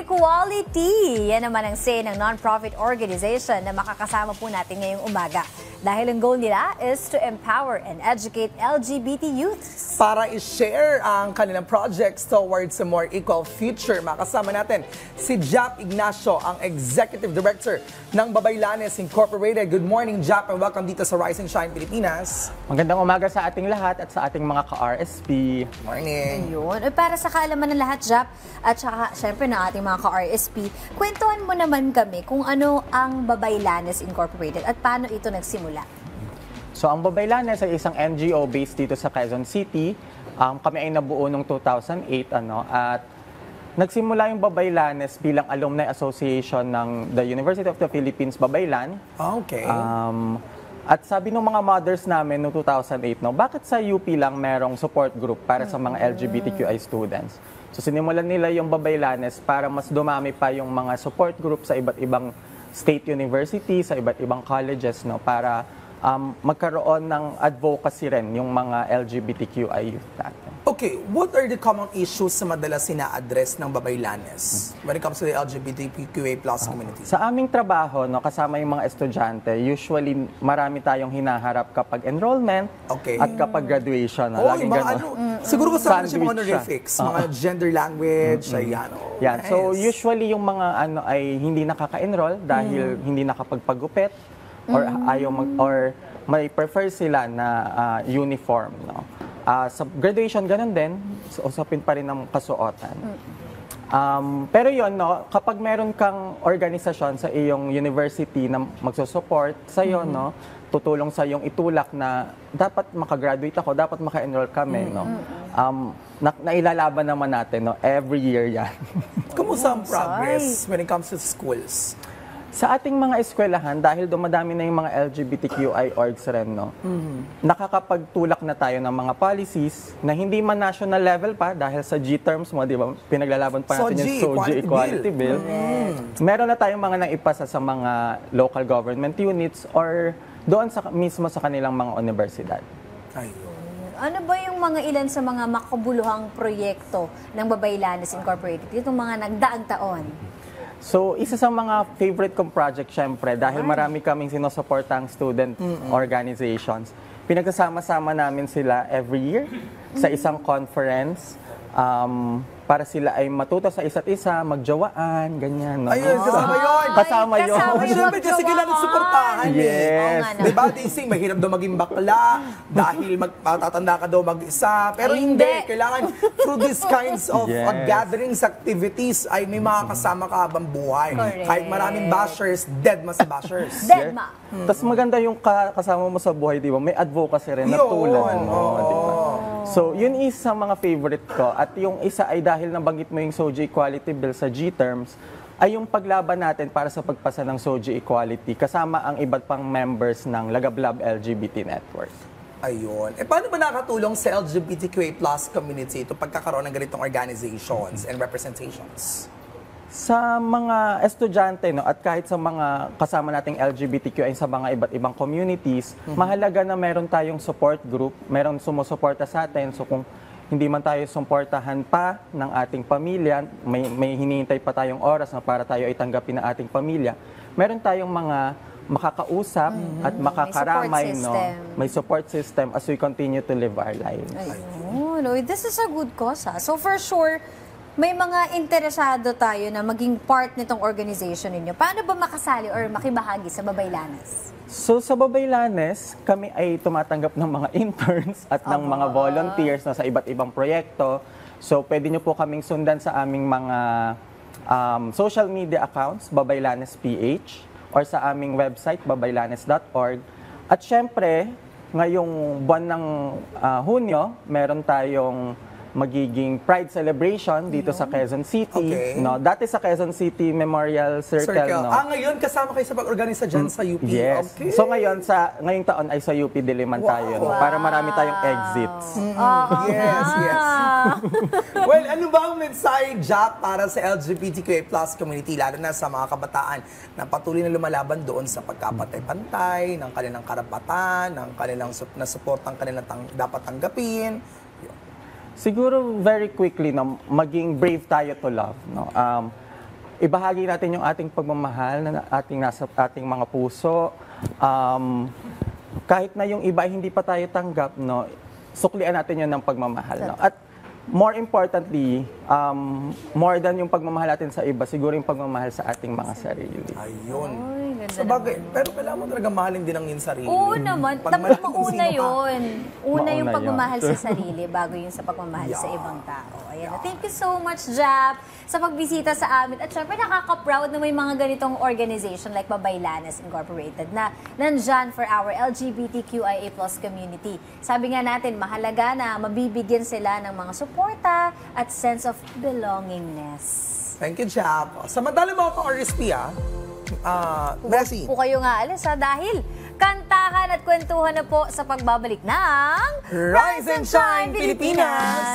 equality. Yan naman ang say ng non-profit organization na makakasama po natin ngayong umaga. Dahil ang goal nila is to empower and educate LGBT youths. Para i-share ang kanilang projects towards a more equal future, makasama natin si Jap Ignacio, ang Executive Director ng Babaylanes Incorporated. Good morning, Jap, and welcome dito sa Rise and Shine Pilipinas. Magandang umaga sa ating lahat at sa ating mga ka-RSP. Morning. Ayun. Para sa kaalaman ng lahat, Jap, at saka syempre ng ating mga ka-RSP, kwentuhan mo naman kami kung ano ang Babaylanes Incorporated at paano ito nagsimula. So, ang Babaylanes ay isang NGO based dito sa Quezon City. Kami ay nabuo noong 2008 at nagsimula yung Babaylanes bilang alumni association ng the University of the Philippines, Babaylan. Okay. At sabi ng mga mothers namin noong 2008, bakit sa UP lang merong support group para sa mga LGBTQI students? So, sinimulan nila yung Babaylanes para mas dumami pa yung mga support group sa iba't ibang state university, sa iba't ibang colleges, para magkaroon ng advocacy rin yung mga LGBTQI youth natin. Okay, what are the common issues na madalas sina-address ng Babaylanes when it comes to the LGBTQA+ community? Sa aming trabaho, kasama yung mga estudyante, usually marami tayong hinaharap kapag enrollment at kapag graduation. Laging mga siguro kasama siya mga Sandwich honorifics, mga gender language, ayan. Yan. So usually yung mga ay hindi nakaka-enroll dahil hindi nakapagpagupit or ayaw or may prefer sila na uniform. Sa graduation, ganun din. So, usapin pa rin ng kasuotan. Pero yun, kapag meron kang organisasyon sa iyong university na magsusupport sa iyo, tutulong sa iyong itulak na dapat makagraduate ako, dapat maka-enroll kami, nailalaban naman natin, every year yan. Kumusta ang progress when it comes to schools? Sa ating mga eskwelahan, dahil dumadami na yung mga LGBTQI orgs rin, nakakapagtulak na tayo ng mga policies na hindi man national level pa dahil sa G-terms mo, di ba, pinaglalaban pa natin yung SOGI Equality Bill. Meron na tayong mga naipasa sa mga local government units or doon mismo sa kanilang mga universidad. Ayun. Ano ba yung mga ilan sa mga makabuluhang proyekto ng Babaylanes Incorporated? Itong mga nagdaang taon. So, isa sa mga favorite kong project, syempre, dahil marami kaming sinusuportang student organizations, pinagsasama-sama namin sila every year sa isang conference para sila ay matuto sa isa't isa, magjawaan, ganyan. Ayun, kasama yun. Kasama yun. Siyempre kasi kailangan suportahan. Yes. Diba, they say, mahirap daw maging bakla dahil matatanda ka daw mag-isa. Pero hindi. Kailangan through these kinds of gatherings, activities, ay may makakasama ka habang buhay. Correct. Kahit maraming bashers, dead ma sa bashers. Dead ma. Tapos maganda yung kasama mo sa buhay, di ba? May advocacy rin na tulad mo, di ba? So, yun isa mga favorite ko. At yung isa ay dahil nabanggit mo yung SOGI Equality Bill sa G-terms, ay yung paglaban natin para sa pagpasa ng SOGI Equality kasama ang iba't pang members ng Lagablab LGBT Network. Ayun. Paano ba nakatulong sa LGBTQA+ community ito pagkakaroon ng ganitong organizations and representations? Sa mga estudyante at kahit sa mga kasama nating LGBTQI sa mga iba't ibang communities, mahalaga na meron tayong support group, meron sumusuporta sa atin. So kung hindi man tayo suportahan pa ng ating pamilya, may hinihintay pa tayong oras na para tayo ay tanggapin ng ating pamilya, meron tayong mga makakausap at makakaramay, may support system as we continue to live our lives. Ayun. This is a good cause. So for sure, may mga interesado tayo na maging part nitong organization ninyo. Paano ba makasali or makibahagi sa Babaylanes? So sa Babaylanes, kami ay tumatanggap ng mga interns at ng mga volunteers na sa iba't ibang proyekto. So pwede nyo po kaming sundan sa aming mga social media accounts, Babaylanes PH, or sa aming website, babaylanes.org. At syempre, ngayong buwan ng Hunyo, meron tayong magiging Pride Celebration dito sa Quezon City. Dati sa Quezon City Memorial Circle. Ngayon kasama kayo sa pag-organisa dyan sa UP. Yes. Okay. So ngayong taon ay sa UP Diliman tayo. Para marami tayong exits. Yes. Well, ano ba ang mensahe, Jap, para sa LGBTQA+ community, lalo na sa mga kabataan na patuloy na lumalaban doon sa pagkapantay-pantay, ng kanilang karapatan, ng kanilang nasuportang kanilang dapat tanggapin? Siguro very quickly, maging brave tayo to love. ibahagi natin yung ating pagmamahal na ating nasa ating mga puso. Kahit na yung iba ay hindi pa tayo tanggap, no, suklian natin yun ng pagmamahal. No? At more importantly, more than yung pagmamahal natin sa iba, siguro yung pagmamahal sa ating mga sarili. Ayun. Ay, ganda Sa bagay, pero kailangan mo talaga mahalin din ang iyong sarili. Oo naman. Pag Dapat malaking mauna sino ka. yun. Una yung Mauna pagmamahal yun. sa sarili bago yung sa pagmamahal sa ibang tao. Ayan. Thank you so much, Jap, sa pagbisita sa amin. At syempre, nakaka-proud na may mga ganitong organization like Babaylanes Incorporated na nandyan for our LGBTQIA+ community. Sabi nga natin, mahalaga na mabibigyan sila ng mga suporta at sense of belongingness. Thank you, Chap. Samantala mga ka-RSP, Bessie. Po kayo nga alas dahil kantahan at kwentuhan na po sa pagbabalik ng Rise and Shine, Pilipinas!